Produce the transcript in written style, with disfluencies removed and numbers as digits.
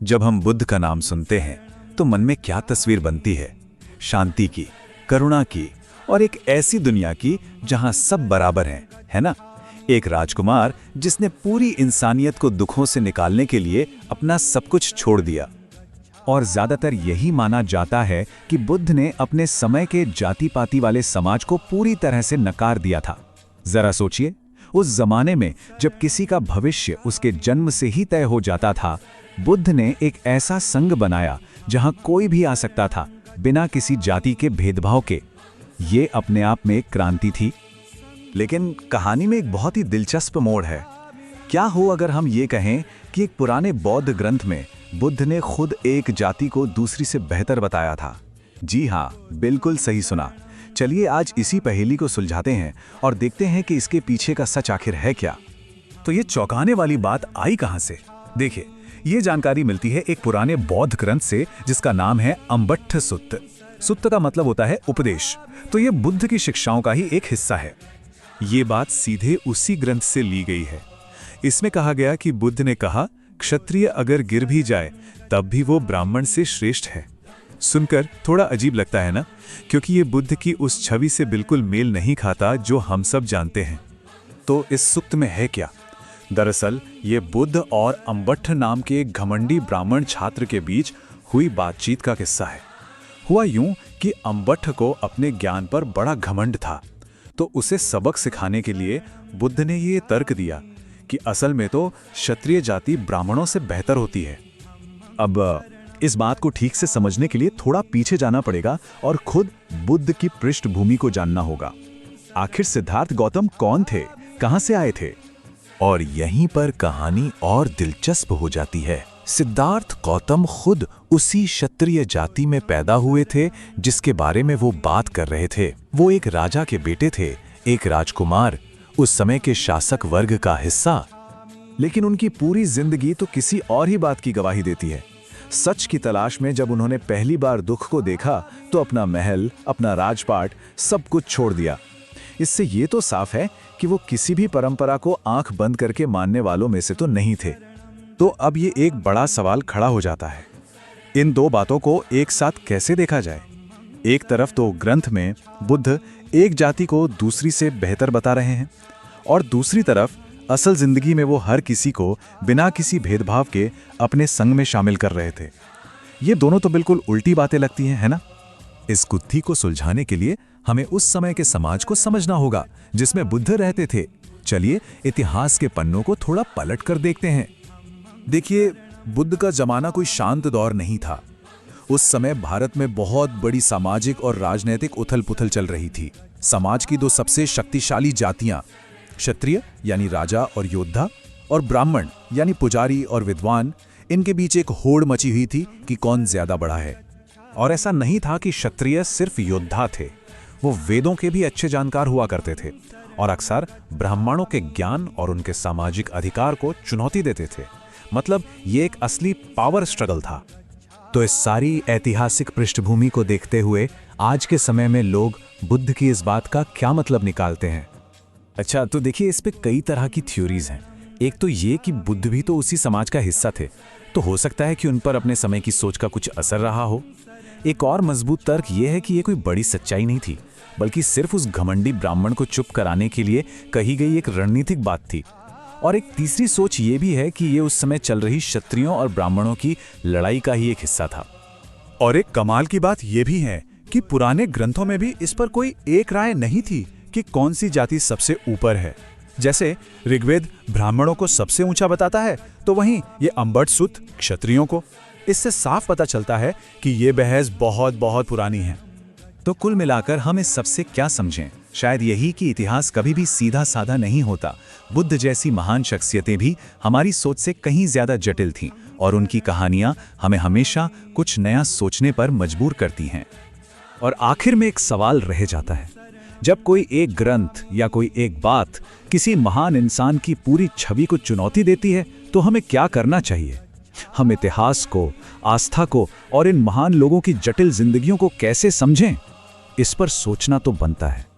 जब हम बुद्ध का नाम सुनते हैं तो मन में क्या तस्वीर बनती है? शांति की, करुणा की और एक ऐसी दुनिया की जहां सब बराबर हैं, है ना? एक राजकुमार जिसने पूरी इंसानियत को दुखों से निकालने के लिए अपना सब कुछ छोड़ दिया। और ज्यादातर यही माना जाता है कि बुद्ध ने अपने समय के जाति-पाति वाले समाज को पूरी तरह से नकार दिया था। जरा सोचिए, उस जमाने में जब किसी का भविष्य उसके जन्म से ही तय हो जाता था, बुद्ध ने एक ऐसा संघ बनाया जहां कोई भी आ सकता था, बिना किसी जाति के भेदभाव के। ये अपने आप में एक क्रांति थी। लेकिन कहानी में एक बहुत ही दिलचस्प मोड़ है। क्या हो अगर हम ये कहें कि एक पुराने बौद्ध ग्रंथ में बुद्ध ने खुद एक जाति को दूसरी से बेहतर बताया था? जी हाँ, बिल्कुल सही सुना। चलिए आज इसी पहेली को सुलझाते हैं और देखते हैं कि इसके पीछे का सच आखिर है क्या। तो ये चौंकाने वाली बात आई कहां से? देखिए, ये जानकारी मिलती है एक पुराने बौद्ध ग्रंथ से जिसका नाम है अम्बट्ठ सुत्त। सुत्त का मतलब होता है उपदेश, तो ये बुद्ध की शिक्षाओं का ही एक हिस्सा है। ये बात सीधे उसी ग्रंथ से ली गई है। इसमें कहा गया कि बुद्ध ने कहा, क्षत्रिय अगर गिर भी जाए तब भी वो ब्राह्मण से श्रेष्ठ है। सुनकर थोड़ा अजीब लगता है ना, क्योंकि ये बुद्ध की उस छवि से बिल्कुल मेल नहीं खाता जो हम सब जानते हैं। तो इस सुक्त में है क्या? दरअसल ये बुद्ध और अम्बट्ठ नाम के एक घमंडी ब्राह्मण छात्र के बीच हुई बातचीत का किस्सा है। हुआ यूं कि अम्बट्ठ को अपने ज्ञान पर बड़ा घमंड था, तो उसे सबक सिखाने के लिए बुद्ध ने ये तर्क दिया कि असल में तो क्षत्रिय जाति ब्राह्मणों से बेहतर होती है। अब इस बात को ठीक से समझने के लिए थोड़ा पीछे जाना पड़ेगा और खुद बुद्ध की पृष्ठभूमि को जानना होगा। आखिर सिद्धार्थ गौतम कौन थे, कहां से आए थे? और यहीं पर कहानी और दिलचस्प हो जाती है। सिद्धार्थ गौतम खुद उसी क्षत्रिय जाति में पैदा हुए थे जिसके बारे में वो बात कर रहे थे। वो एक राजा के बेटे थे, एक राजकुमार, उस समय के शासक वर्ग का हिस्सा। लेकिन उनकी पूरी जिंदगी तो किसी और ही बात की गवाही देती है। सच की तलाश में जब उन्होंने पहली बार दुख को देखा तो अपना महल, अपना राजपाट सब कुछ छोड़ दिया। इससे ये तो साफ है कि वो किसी भी परंपरा को आंख बंद करके मानने वालों में से तो नहीं थे। तो अब ये एक बड़ा सवाल खड़ा हो जाता है, इन दो बातों को एक साथ कैसे देखा जाए? एक तरफ तो ग्रंथ में बुद्ध एक जाति को दूसरी से बेहतर बता रहे हैं, और दूसरी तरफ असल जिंदगी में वो हर किसी को बिना किसी भेदभाव के अपने संग में शामिल कर रहे थे। ये दोनों तो बिल्कुल उल्टी बातें लगती हैं, है ना? इस गुत्थी को सुलझाने के लिए हमें उस समय के समाज को समझना होगा जिसमें बुद्ध रहते थे। चलिए इतिहास के पन्नों को थोड़ा पलट कर देखते हैं। देखिए, बुद्ध का जमाना कोई शांत दौर नहीं था। उस समय भारत में बहुत बड़ी सामाजिक और राजनीतिक उथल-पुथल चल रही थी। समाज की दो सबसे शक्तिशाली जातियां, क्षत्रिय यानी राजा और योद्धा, और ब्राह्मण यानी पुजारी और विद्वान, इनके बीच एक होड़ मची हुई थी कि कौन ज्यादा बड़ा है। और ऐसा नहीं था कि क्षत्रिय सिर्फ योद्धा थे, वो वेदों के भी अच्छे जानकार हुआ करते थे और अक्सर ब्राह्मणों के ज्ञान और उनके सामाजिक अधिकार को चुनौती देते थे। मतलब ये एक असली पावर स्ट्रगल था। तो इस सारी ऐतिहासिक पृष्ठभूमि को देखते हुए आज के समय में लोग बुद्ध की इस बात का क्या मतलब निकालते हैं? अच्छा, तो देखिए, इस पे कई तरह की थ्योरीज हैं। एक तो ये कि बुद्ध भी तो उसी समाज का हिस्सा थे, तो हो सकता है कि उन पर अपने समय की सोच का कुछ असर रहा हो। एक और मजबूत तर्क ये है कि ये कोई बड़ी सच्चाई नहीं थी, बल्कि सिर्फ उस घमंडी ब्राह्मण को चुप कराने के लिए कही गई एक रणनीतिक बात थी। और एक तीसरी सोच ये भी है कि ये उस समय चल रही क्षत्रियों और ब्राह्मणों की लड़ाई का ही एक हिस्सा था। और एक कमाल की बात ये भी है कि पुराने ग्रंथों में भी इस पर कोई एक राय नहीं थी कि कौन सी जाति सबसे ऊपर है। जैसे ऋग्वेद ब्राह्मणों को सबसे ऊंचा बताता है, तो वहीं ये अम्बट्ठ सुत्त क्षत्रियों को। इससे साफ पता चलता है कि ये बहस बहुत बहुत पुरानी है। तो कुल मिलाकर हम इस सबसे क्या समझें? शायद यही कि इतिहास कभी भी सीधा साधा नहीं होता। बुद्ध जैसी महान शख्सियतें भी हमारी सोच से कहीं ज्यादा जटिल थीं, और उनकी कहानियां हमें हमेशा कुछ नया सोचने पर मजबूर करती हैं। और आखिर में एक सवाल रह जाता है, जब कोई एक ग्रंथ या कोई एक बात किसी महान इंसान की पूरी छवि को चुनौती देती है, तो हमें क्या करना चाहिए? हम इतिहास को, आस्था को और इन महान लोगों की जटिल जिंदगियों को कैसे समझें? इस पर सोचना तो बनता है।